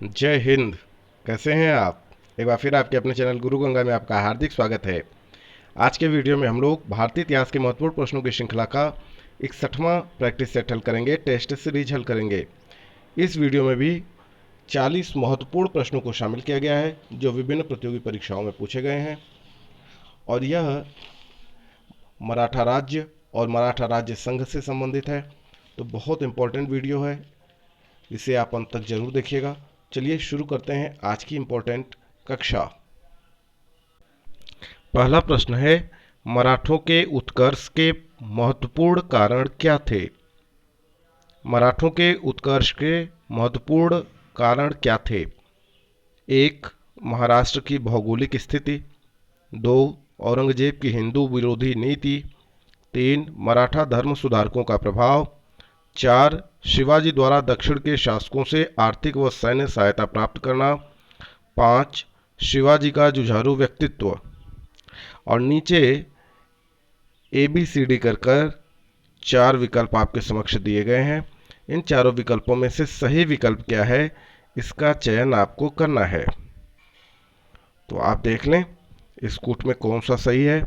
जय हिंद। कैसे हैं आप? एक बार फिर आपके अपने चैनल गुरु गंगा में आपका हार्दिक स्वागत है। आज के वीडियो में हम लोग भारतीय इतिहास के महत्वपूर्ण प्रश्नों की श्रृंखला का 61वां प्रैक्टिस सेट हल करेंगे, टेस्ट सीरीज हल करेंगे। इस वीडियो में भी 40 महत्वपूर्ण प्रश्नों को शामिल किया गया है जो विभिन्न प्रतियोगी परीक्षाओं में पूछे गए हैं, और यह मराठा राज्य और मराठा राज्य संघ से संबंधित है। तो बहुत इंपॉर्टेंट वीडियो है, इसे आप अंत तक जरूर देखिएगा। चलिए शुरू करते हैं आज की इंपॉर्टेंट कक्षा। पहला प्रश्न है, मराठों के उत्कर्ष के महत्वपूर्ण कारण क्या थे? मराठों के उत्कर्ष के महत्वपूर्ण कारण क्या थे? एक, महाराष्ट्र की भौगोलिक स्थिति। दो, औरंगजेब की हिंदू विरोधी नीति। तीन, मराठा धर्म सुधारकों का प्रभाव। चार, शिवाजी द्वारा दक्षिण के शासकों से आर्थिक व सैन्य सहायता प्राप्त करना। पाँच, शिवाजी का जुझारू व्यक्तित्व। और नीचे ABCD कर कर चार विकल्प आपके समक्ष दिए गए हैं। इन चारों विकल्पों में से सही विकल्प क्या है, इसका चयन आपको करना है। तो आप देख लें इस कूट में कौन सा सही है।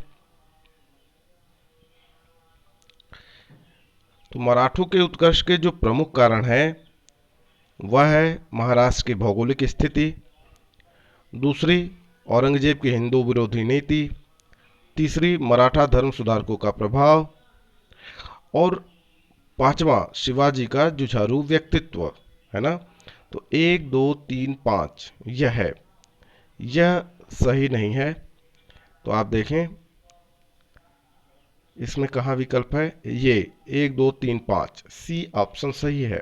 तो मराठों के उत्कर्ष के जो प्रमुख कारण है वह है महाराष्ट्र की भौगोलिक स्थिति। दूसरी, औरंगजेब की हिंदू विरोधी नीति। तीसरी, मराठा धर्म सुधारकों का प्रभाव। और पांचवा, शिवाजी का जुझारू व्यक्तित्व, है ना। तो एक, दो, तीन, पाँच यह है, यह सही नहीं है। तो आप देखें इसमें कहाँ विकल्प है, ये एक, दो, तीन, पाँच, सी ऑप्शन सही है।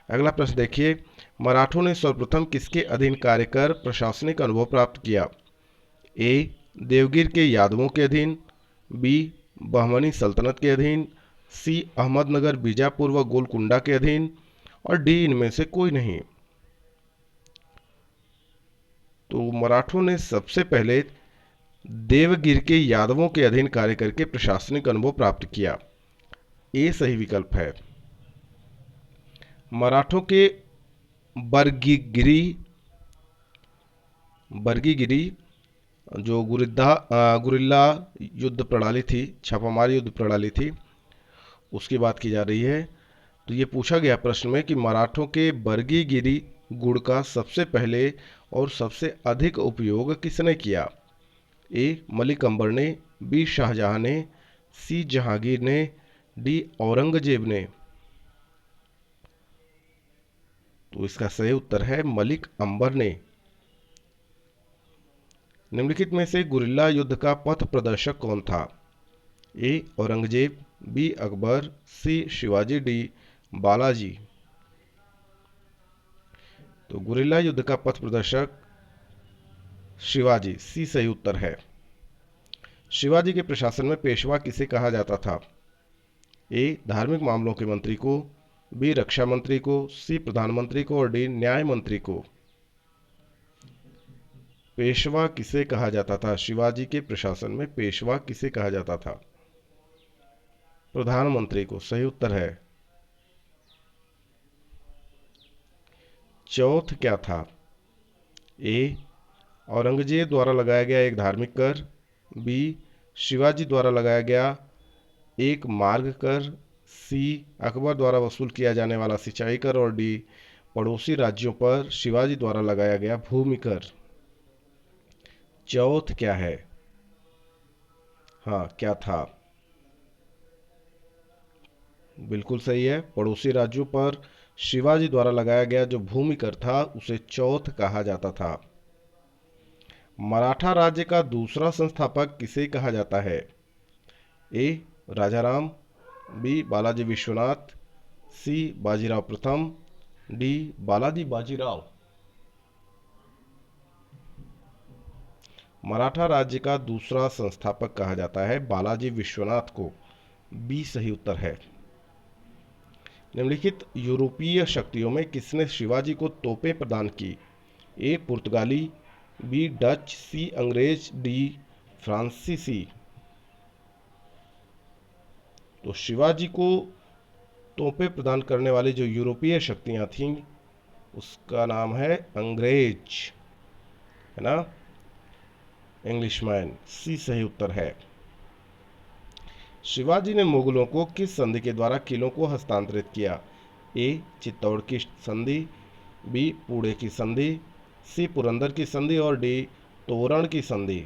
अगला प्रश्न देखिए, मराठों ने सर्वप्रथम किसके अधीन कार्य कर प्रशासनिक अनुभव प्राप्त किया? ए, देवगिर के यादवों के अधीन। बी, बहमनी सल्तनत के अधीन। सी, अहमदनगर, बीजापुर व गोलकुंडा के अधीन। और डी, इनमें से कोई नहीं। तो मराठों ने सबसे पहले देवगिर के यादवों के अधीन कार्य करके प्रशासनिक अनुभव प्राप्त किया। ए सही विकल्प है। मराठों के बरगिगिरी बरगिगिरी जो गुरिल्ला युद्ध प्रणाली थी, छापामार युद्ध प्रणाली थी, उसकी बात की जा रही है। तो ये पूछा गया प्रश्न में कि मराठों के बरगिगिरी गुड़ का सबसे पहले और सबसे अधिक उपयोग किसने किया? ए, मलिक अंबर ने। बी, शाहजहां ने। सी, जहांगीर ने। डी, औरंगजेब ने। तो इसका सही उत्तर है मलिक अंबर ने। निम्नलिखित में से गुरिल्ला युद्ध का पथ प्रदर्शक कौन था? ए, औरंगजेब। बी, अकबर। सी, शिवाजी। डी, बालाजी। तो गुरिल्ला युद्ध का पथ प्रदर्शक शिवाजी, सी सही उत्तर है। शिवाजी के प्रशासन में पेशवा किसे कहा जाता था? ए, धार्मिक मामलों के मंत्री को। बी, रक्षा मंत्री को। सी, प्रधानमंत्री को। और डी, न्याय मंत्री को। पेशवा किसे कहा जाता था? शिवाजी के प्रशासन में पेशवा किसे कहा जाता था? प्रधानमंत्री को, सही उत्तर है। चौथ क्या था? ए, औरंगजेब द्वारा लगाया गया एक धार्मिक कर। बी, शिवाजी द्वारा लगाया गया एक मार्ग कर। सी, अकबर द्वारा वसूल किया जाने वाला सिंचाई कर। और डी, पड़ोसी राज्यों पर शिवाजी द्वारा लगाया गया भूमि कर। चौथ क्या है? हाँ, क्या था? बिल्कुल सही है, पड़ोसी राज्यों पर शिवाजी द्वारा लगाया गया जो भूमि कर था उसे चौथ कहा जाता था। मराठा राज्य का दूसरा संस्थापक किसे कहा जाता है? ए, राजाराम। बी, बालाजी विश्वनाथ। सी, बाजीराव प्रथम। डी, बालाजी बाजीराव। मराठा राज्य का दूसरा संस्थापक कहा जाता है बालाजी विश्वनाथ को। बी सही उत्तर है। निम्नलिखित यूरोपीय शक्तियों में किसने शिवाजी को तोपें प्रदान की? ए, पुर्तगाली। B, Dutch. सी, अंग्रेज। डी, फ्रांसीसी। तो शिवाजी को तोपें प्रदान करने वाली जो यूरोपीय शक्तियां थीं उसका नाम है अंग्रेज, है ना, इंग्लिशमैन। सी सही उत्तर है। शिवाजी ने मुगलों को किस संधि के द्वारा किलों को हस्तांतरित किया? ए चित्तौड़ की संधि, बी पूणे की संधि, सी पुरंदर की संधि और डी तोरण की संधि।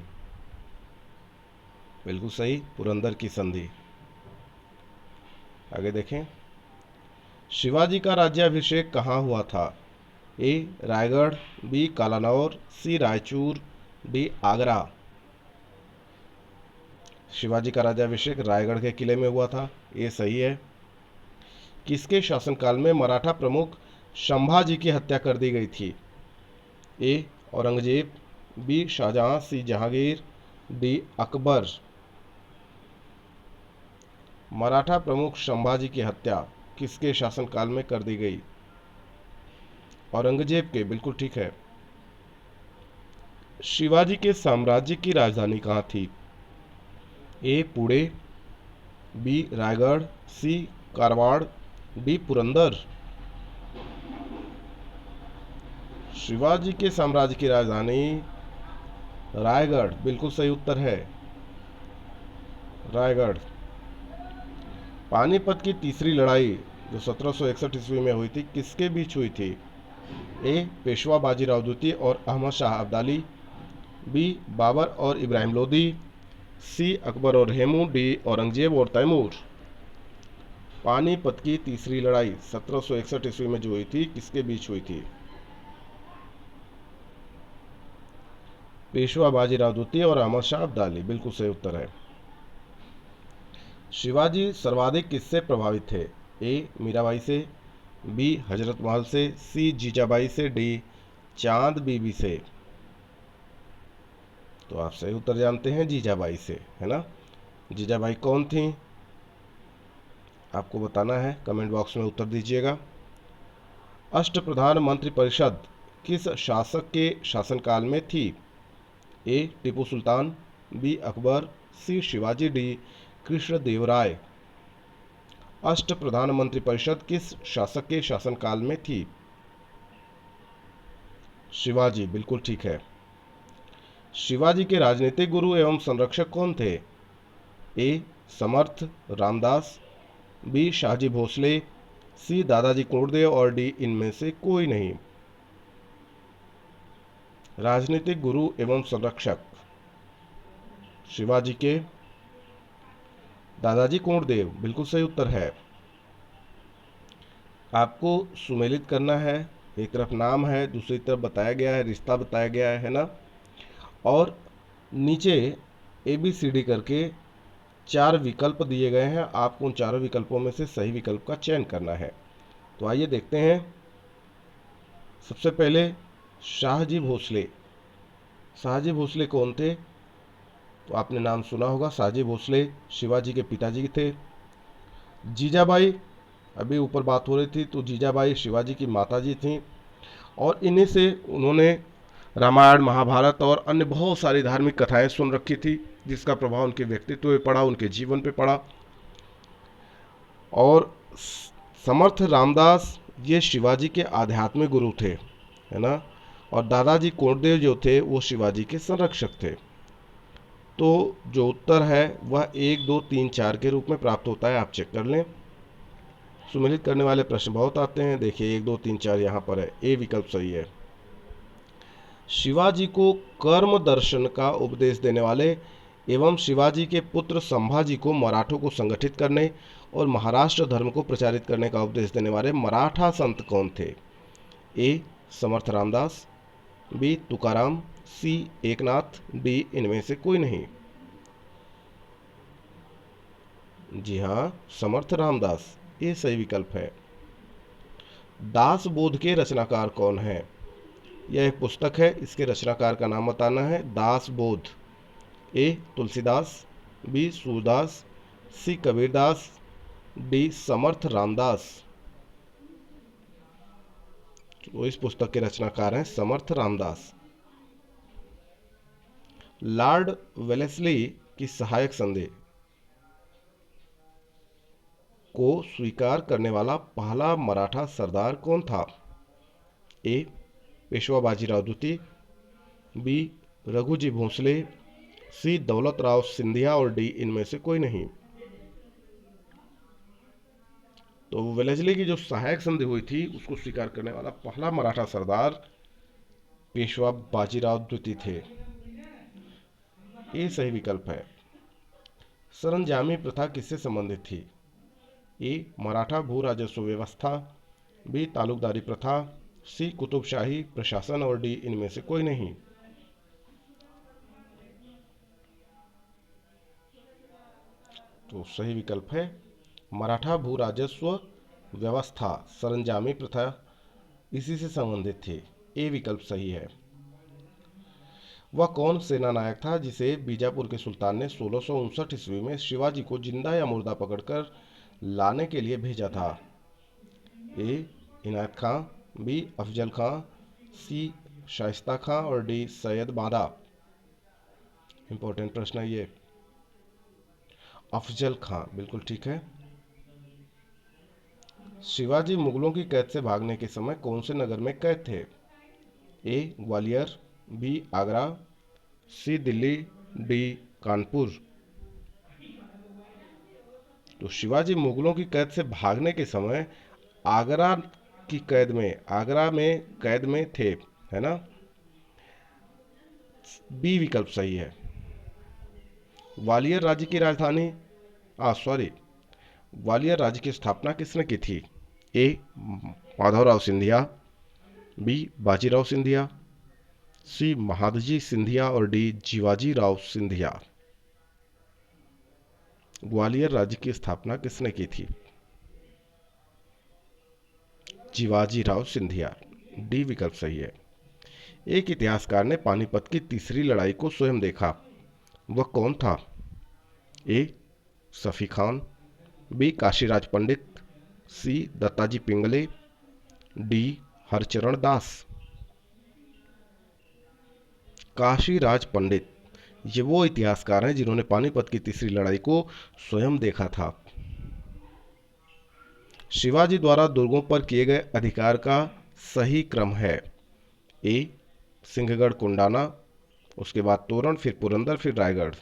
बिल्कुल सही, पुरंदर की संधि। आगे देखें, शिवाजी का राज्याभिषेक कहाँ हुआ था? ए रायगढ़, बी कालानौर, सी रायचूर, डी आगरा। शिवाजी का राज्याभिषेक रायगढ़ के किले में हुआ था, ये सही है। किसके शासनकाल में मराठा प्रमुख संभाजी की हत्या कर दी गई थी? ए औरंगजेब, बी शाहजहां, सी जहांगीर, डी अकबर। मराठा प्रमुख संभाजी की हत्या किसके शासनकाल में कर दी गई? औरंगजेब के, बिल्कुल ठीक है। शिवाजी के साम्राज्य की राजधानी कहाँ थी? ए पुणे, बी रायगढ़, सी कारवाड़, डी पुरंदर। शिवाजी के साम्राज्य की राजधानी रायगढ़, बिल्कुल सही उत्तर है, रायगढ़। पानीपत की तीसरी लड़ाई जो 1761 ईस्वी में हुई थी, किसके बीच हुई थी? ए पेशवा बाजीराव द्वितीय और अहमद शाह अब्दाली, बी बाबर और इब्राहिम लोदी, सी अकबर और हेमू, डी औरंगजेब और तैमूर। पानीपत की तीसरी लड़ाई 1761 ईस्वी में जो हुई थी, किसके बीच हुई थी? पेशवा बाजीराव द्वितीय और अहमद शाह अब्दाली, बिल्कुल सही उत्तर है। शिवाजी सर्वाधिक किससे प्रभावित थे? ए मीराबाई से, बी हजरत महल से, सी जीजाबाई से, डी चांद बीबी से। तो आप सही उत्तर जानते हैं, जीजाबाई से, है ना। जीजाबाई कौन थी, आपको बताना है, कमेंट बॉक्स में उत्तर दीजिएगा। अष्टप्रधान मंत्रिपरिषद किस शासक के शासनकाल में थी? ए टीपू सुल्तान, बी अकबर, सी शिवाजी, डी कृष्णदेवराय। अष्टप्रधान मंत्रिपरिषद किस शासक के शासनकाल में थी? शिवाजी, बिल्कुल ठीक है। शिवाजी के राजनीतिक गुरु एवं संरक्षक कौन थे? ए समर्थ रामदास, बी शाहजी भोसले, सी दादाजी कोंडदेव और डी इनमें से कोई नहीं। राजनीतिक गुरु एवं संरक्षक शिवाजी के दादाजी कोंडदेव, बिल्कुल सही उत्तर है। आपको सुमेलित करना है, एक तरफ नाम है, दूसरी तरफ बताया गया है, रिश्ता बताया गया है ना, और नीचे ABCD करके 4 विकल्प दिए गए हैं। आपको उन चारों विकल्पों में से सही विकल्प का चयन करना है। तो आइए देखते हैं। सबसे पहले शाहजी भोसले। शाहजी भोसले कौन थे? तो आपने नाम सुना होगा, शाहजी भोसले शिवाजी के पिताजी थे। जीजाबाई, अभी ऊपर बात हो रही थी, तो जीजाबाई शिवाजी की माताजी थीं और इन्हीं से उन्होंने रामायण, महाभारत और अन्य बहुत सारी धार्मिक कथाएं सुन रखी थी, जिसका प्रभाव उनके व्यक्तित्व पे पड़ा, उनके जीवन पे पड़ा। और समर्थ रामदास ये शिवाजी के आध्यात्मिक गुरु थे, है ना, और दादाजी कोंडदेव जो थे वो शिवाजी के संरक्षक थे। तो जो उत्तर है वह 1, 2, 3, 4 के रूप में प्राप्त होता है, आप चेक कर लें। सुमेलित करने वाले प्रश्न बहुत आते हैं, देखिए 1, 2, 3, 4 यहाँ पर है, ए विकल्प सही है। शिवाजी को कर्म दर्शन का उपदेश देने वाले एवं शिवाजी के पुत्र संभाजी को मराठों को संगठित करने और महाराष्ट्र धर्म को प्रचारित करने का उपदेश देने वाले मराठा संत कौन थे? ए समर्थ रामदास, बी तुकाराम, सी एकनाथ, डी इनमें से कोई नहीं। जी हाँ, समर्थ रामदास, ये सही विकल्प है। दास बोध के रचनाकार कौन है? यह एक पुस्तक है, इसके रचनाकार का नाम बताना है। दास बोध। ए तुलसीदास, बी सूरदास, सी कबीरदास, डी समर्थ रामदास। तो इस पुस्तक के रचनाकार हैं समर्थ रामदास। लॉर्ड वेलेस्ली की सहायक संधि को स्वीकार करने वाला पहला मराठा सरदार कौन था? ए पेशवा बाजीराव द्वितीय, बी रघुजी भोसले, सी दौलत राव सिंधिया और डी इनमें से कोई नहीं। तो वेलेस्ली की जो सहायक संधि हुई थी उसको स्वीकार करने वाला पहला मराठा सरदार पेशवा बाजीराव द्वितीय थे। ये सही विकल्प है। सरंजामी प्रथा किससे संबंधित थी? ए मराठा भू राजस्व व्यवस्था, बी तालुकदारी प्रथा, सी कुतुबशाही प्रशासन और डी इनमें से कोई नहीं। तो सही विकल्प है मराठा भू राजस्व व्यवस्था, सरंजामी प्रथा इसी से संबंधित थी। ए विकल्प सही है। वह कौन सेना नायक था जिसे बीजापुर के सुल्तान ने 1659 ईस्वी में शिवाजी को जिंदा या मुर्दा पकड़कर लाने के लिए भेजा था? ए इनायत खां, बी अफजल खां, सी शाइस्ता खां और डी सैयद बादा। इंपॉर्टेंट प्रश्न है ये। अफजल खां बिल्कुल ठीक है। शिवाजी मुगलों की कैद से भागने के समय कौन से नगर में कैद थे? ए ग्वालियर, बी आगरा, सी दिल्ली, डी कानपुर। तो शिवाजी मुगलों की कैद से भागने के समय आगरा की कैद में, आगरा में कैद में थे, है ना। बी विकल्प सही है। ग्वालियर राज्य की राजधानी ग्वालियर राज्य की स्थापना किसने की थी? ए माधवराव सिंधिया, बी बाजीराव सिंधिया, सी महादजी सिंधिया और डी जीवाजी राव सिंधिया। ग्वालियर राज्य की स्थापना किसने की थी? जीवाजी राव सिंधिया। डी विकल्प सही है। एक इतिहासकार ने पानीपत की तीसरी लड़ाई को स्वयं देखा, वह कौन था? ए सफी खान, बी काशीराज पंडित, सी दत्ताजी पिंगले, डी हरचरण दास। काशीराज पंडित ये वो इतिहासकार हैं जिन्होंने पानीपत की तीसरी लड़ाई को स्वयं देखा था। शिवाजी द्वारा दुर्गों पर किए गए अधिकार का सही क्रम है? ए सिंहगढ़ कुंडाना, उसके बाद तोरण, फिर पुरंदर, फिर रायगढ़।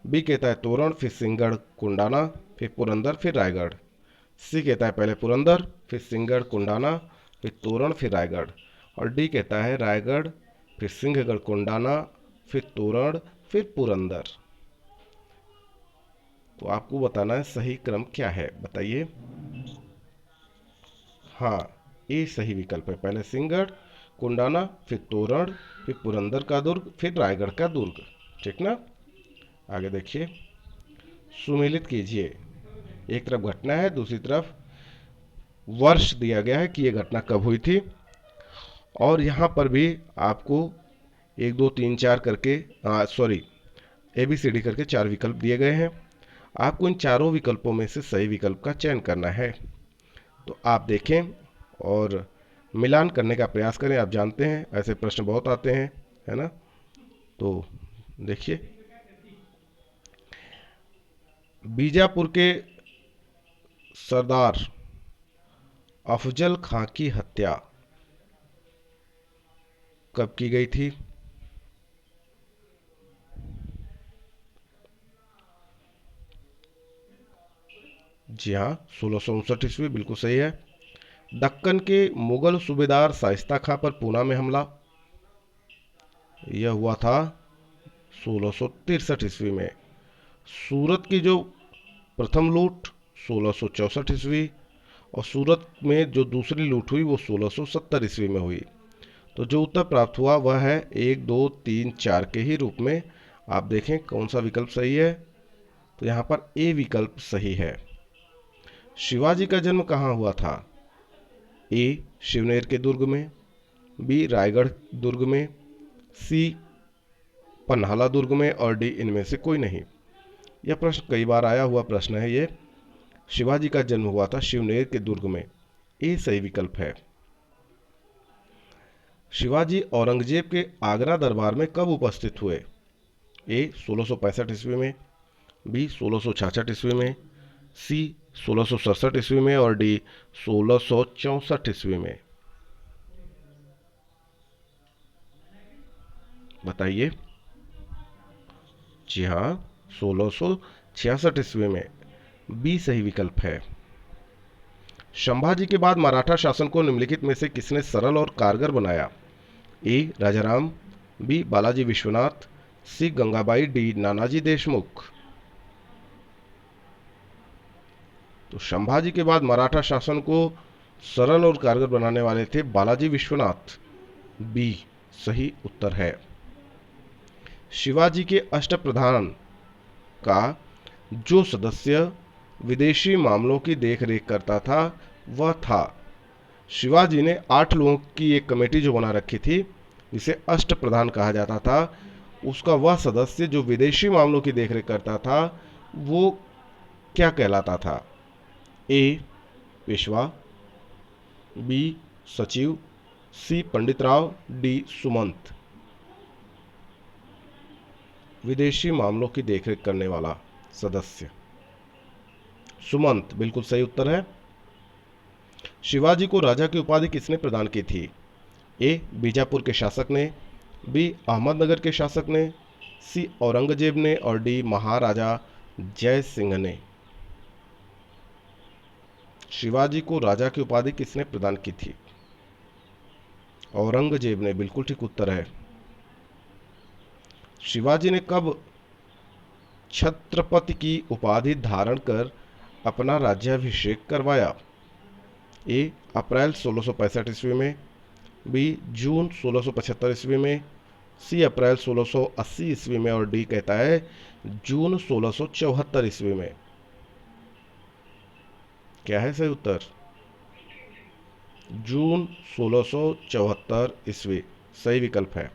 बी कहता है तोरण, फिर सिंहगढ़ कुंडाना, फिर पुरंदर, फिर रायगढ़। सी कहता है पहले पुरंदर, फिर सिंहगढ़ कुंडाना, फिर तोरण, फिर रायगढ़। और डी कहता है रायगढ़, फिर सिंहगढ़ कुंडाना, फिर तोरण, फिर पुरंदर। तो आपको बताना है सही क्रम क्या है, बताइए। हाँ, ए सही विकल्प है। पहले सिंहगढ़ कुंडाना, फिर तोरण, फिर पुरंदर का दुर्ग, फिर रायगढ़ का दुर्ग। ठीक ना। आगे देखिए, सुमेलित कीजिए। एक तरफ घटना है, दूसरी तरफ वर्ष दिया गया है कि यह घटना कब हुई थी। और यहाँ पर भी आपको 1 2 3 4 करके ABCD करके 4 विकल्प दिए गए हैं। आपको इन चारों विकल्पों में से सही विकल्प का चयन करना है। तो आप देखें और मिलान करने का प्रयास करें। आप जानते हैं ऐसे प्रश्न बहुत आते हैं, है ना। तो देखिए, बीजापुर के सरदार अफजल खां की हत्या कब की गई थी? जी हाँ, 1659 ईस्वी बिल्कुल सही है। दक्कन के मुगल सूबेदार शाइस्ता खां पर पूना में हमला, यह हुआ था 1663 ईस्वी में। सूरत की जो प्रथम लूट 1664 ईस्वी, और सूरत में जो दूसरी लूट हुई वो 1670 ईस्वी में हुई। तो जो उत्तर प्राप्त हुआ वह है 1 2 3 4 के ही रूप में। आप देखें कौन सा विकल्प सही है। तो यहाँ पर ए विकल्प सही है। शिवाजी का जन्म कहाँ हुआ था? ए शिवनेर के दुर्ग में, बी रायगढ़ दुर्ग में, सी पन्हाला दुर्ग में और डी इनमें से कोई नहीं। यह प्रश्न कई बार आया हुआ प्रश्न है ये। शिवाजी का जन्म हुआ था शिवनेर के दुर्ग में। ए सही विकल्प है। शिवाजी औरंगजेब के आगरा दरबार में कब उपस्थित हुए? ए 1665 ईस्वी में, बी 1666 ईस्वी में, सी 1667 ईस्वी में और डी 1664 ईस्वी में। बताइए। जी हाँ, 1666 ईस्वी में। बी सही विकल्प है। संभाजी के बाद मराठा शासन को निम्नलिखित में से किसने सरल और कारगर बनाया? ए राजाराम, बी बालाजी विश्वनाथ, सी गंगाबाई, डी नानाजी देशमुख। तो संभाजी के बाद मराठा शासन को सरल और कारगर बनाने वाले थे बालाजी विश्वनाथ। बी सही उत्तर है। शिवाजी के अष्टप्रधान का जो सदस्य विदेशी मामलों की देखरेख करता था वह था। शिवाजी ने 8 लोगों की एक कमेटी जो बना रखी थी, जिसे अष्टप्रधान कहा जाता था, उसका वह सदस्य जो विदेशी मामलों की देखरेख करता था वो क्या कहलाता था? ए पेशवा, बी सचिव, सी पंडितराव, डी सुमंत। विदेशी मामलों की देखरेख करने वाला सदस्य सुमंत बिल्कुल सही उत्तर है। शिवाजी को राजा की उपाधि किसने प्रदान की थी? ए बीजापुर के शासक ने, बी अहमदनगर के शासक ने, सी औरंगजेब ने और डी महाराजा जय सिंह ने। शिवाजी को राजा की उपाधि किसने प्रदान की थी? औरंगजेब ने बिल्कुल ठीक उत्तर है। शिवाजी ने कब छत्रपति की उपाधि धारण कर अपना राज्याभिषेक करवाया? ए अप्रैल 1665 ईस्वी में, बी जून 1675 ईस्वी में, सी अप्रैल 1680 ईस्वी में और डी कहता है जून 1674 ईस्वी में। क्या है सही उत्तर? जून 1674 ईस्वी सही विकल्प है।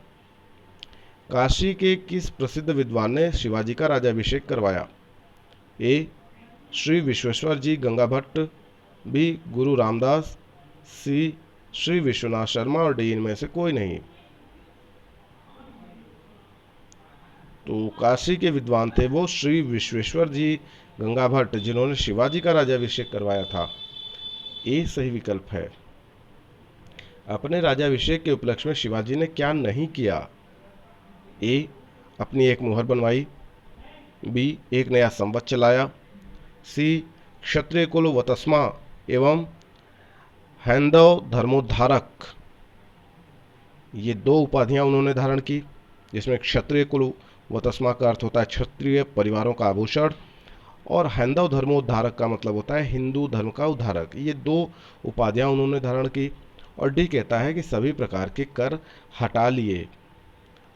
काशी के किस प्रसिद्ध विद्वान ने शिवाजी का राज्याभिषेक करवाया? ए श्री विश्वेश्वर जी गंगा भट्ट, बी गुरु रामदास, सी श्री विश्वनाथ शर्मा और डी इनमें से कोई नहीं। तो काशी के विद्वान थे वो श्री विश्वेश्वर जी गंगा भट्ट, जिन्होंने शिवाजी का राज्याभिषेक करवाया था। ए सही विकल्प है। अपने राज्याभिषेक के उपलक्ष्य में शिवाजी ने क्या नहीं किया? ए अपनी एक मुहर बनवाई, बी एक नया संवत चलाया, सी क्षत्रिय कुल वतस्मा एवं हैंदव धर्मोद्धारक, ये 2 उपाधियां उन्होंने धारण की, जिसमें क्षत्रिय कुल वतस्मा का अर्थ होता है क्षत्रिय परिवारों का आभूषण और हैंदव धर्मोद्धारक का मतलब होता है हिंदू धर्म का उद्धारक। ये 2 उपाधियां उन्होंने धारण की। और डी कहता है कि सभी प्रकार के कर हटा लिए।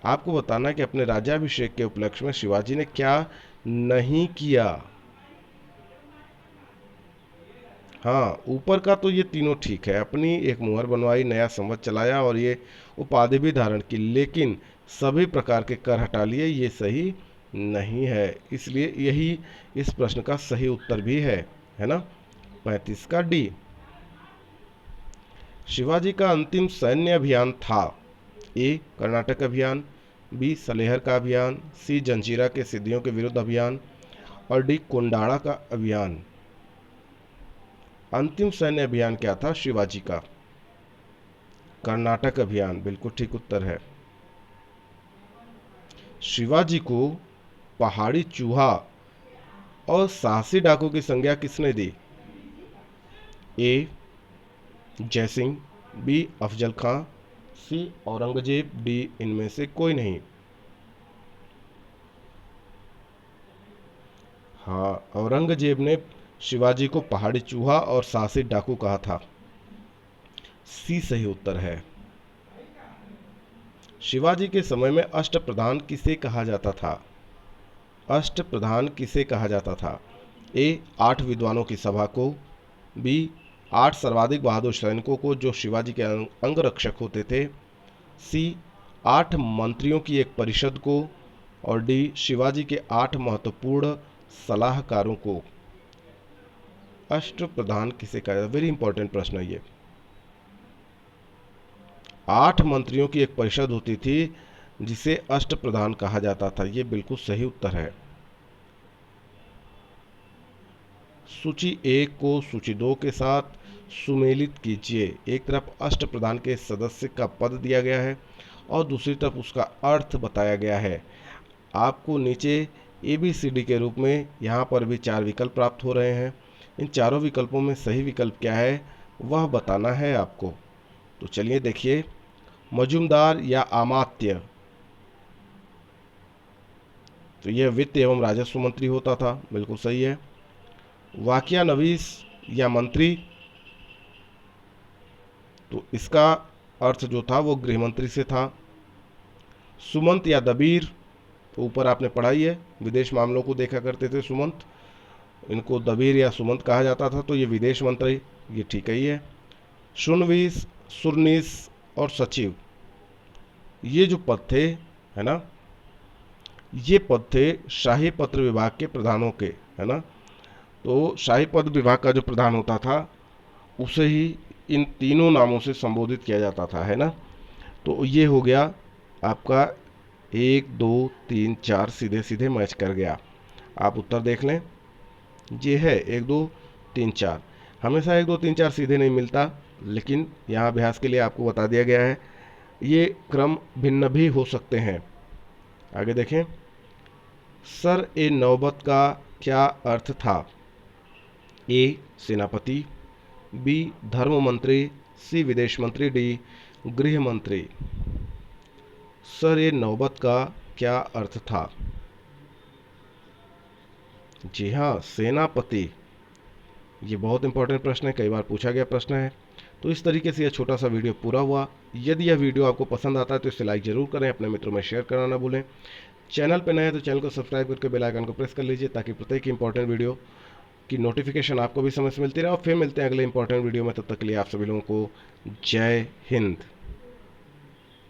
आपको बताना है कि अपने राज्याभिषेक के उपलक्ष्य में शिवाजी ने क्या नहीं किया। हाँ, ऊपर का तो ये तीनों ठीक है, अपनी एक मुहर बनवाई, नया संवत चलाया और ये उपाधि भी धारण की, लेकिन सभी प्रकार के कर हटा लिए, ये सही नहीं है। इसलिए यही इस प्रश्न का सही उत्तर भी है ना, 35 का डी। शिवाजी का अंतिम सैन्य अभियान था? ए कर्नाटक अभियान, बी सलेहर का अभियान, सी जंजीरा के सिद्धियों के विरुद्ध अभियान और डी कुंडाड़ा का अभियान। अंतिम सैन्य अभियान क्या था शिवाजी का? कर्नाटक अभियान बिल्कुल ठीक उत्तर है। शिवाजी को पहाड़ी चूहा और साहसी डाकू की संज्ञा किसने दी? ए जयसिंह, बी अफजल खां, सी औरंगजेब, डी इनमें से कोई नहीं। हाँ, औरंगजेब ने शिवाजी को पहाड़ी चूहा और साहसी डाकू कहा था। सी सही उत्तर है। शिवाजी के समय में अष्टप्रधान किसे कहा जाता था? अष्टप्रधान किसे कहा जाता था? ए 8 विद्वानों की सभा को, बी 8 सर्वाधिक बहादुर सैनिकों को जो शिवाजी के अंगरक्षक होते थे, सी 8 मंत्रियों की एक परिषद को और डी शिवाजी के 8 महत्वपूर्ण सलाहकारों को। अष्टप्रधान किसे कहा जाता? वेरी इंपॉर्टेंट प्रश्न है ये। 8 मंत्रियों की एक परिषद होती थी जिसे अष्टप्रधान कहा जाता था। ये बिल्कुल सही उत्तर है। सूची 1 को सूची 2 के साथ सुमेलित कीजिए। एक तरफ अष्टप्रधान के सदस्य का पद दिया गया है और दूसरी तरफ उसका अर्थ बताया गया है। आपको नीचे ABCD के रूप में यहाँ पर भी 4 विकल्प प्राप्त हो रहे हैं। इन चारों विकल्पों में सही विकल्प क्या है वह बताना है आपको। तो चलिए देखिए, मजूमदार या अमात्य, तो यह वित्त एवं राजस्व मंत्री होता था, बिल्कुल सही है। वाकयानवीस या मंत्री, तो इसका अर्थ जो था वो गृह मंत्री से था। सुमंत या दबीर, तो ऊपर आपने पढ़ाई है, विदेश मामलों को देखा करते थे सुमंत, इनको दबीर या सुमंत कहा जाता था, तो ये विदेश मंत्री, ये ठीक ही है। शुनवीस, सुरनीस और सचिव, ये जो पद थे, है ना, ये पद थे शाही पत्र विभाग के प्रधानों के, है ना। तो शाही पद विभाग का जो प्रधान होता था उसे ही इन तीनों नामों से संबोधित किया जाता था, है ना। तो ये हो गया आपका 1 2 3 4 सीधे सीधे मैच कर गया। आप उत्तर देख लें, ये है 1 2 3 4। हमेशा 1 2 3 4 सीधे नहीं मिलता, लेकिन यहाँ अभ्यास के लिए आपको बता दिया गया है, ये क्रम भिन्न भी हो सकते हैं। आगे देखें, सर ए नौबत का क्या अर्थ था? ए सेनापति, बी धर्म मंत्री, सी विदेश मंत्री, डी गृह मंत्री। सर ए नौबत का क्या अर्थ था? जी हाँ, सेनापति। ये बहुत इंपॉर्टेंट प्रश्न है, कई बार पूछा गया प्रश्न है। तो इस तरीके से यह छोटा सा वीडियो पूरा हुआ। यदि यह वीडियो आपको पसंद आता है तो इसे लाइक जरूर करें, अपने मित्रों में शेयर करना ना भूलें। चैनल पर नए हैं तो चैनल को सब्सक्राइब करके बेल आइकन को प्रेस कर लीजिए, ताकि प्रत्येक इंपॉर्टेंट वीडियो की नोटिफिकेशन आपको भी समय से मिलती रहे। और फिर मिलते हैं अगले इंपॉर्टेंट वीडियो में, तब तक के लिए आप सभी लोगों को जय हिंद।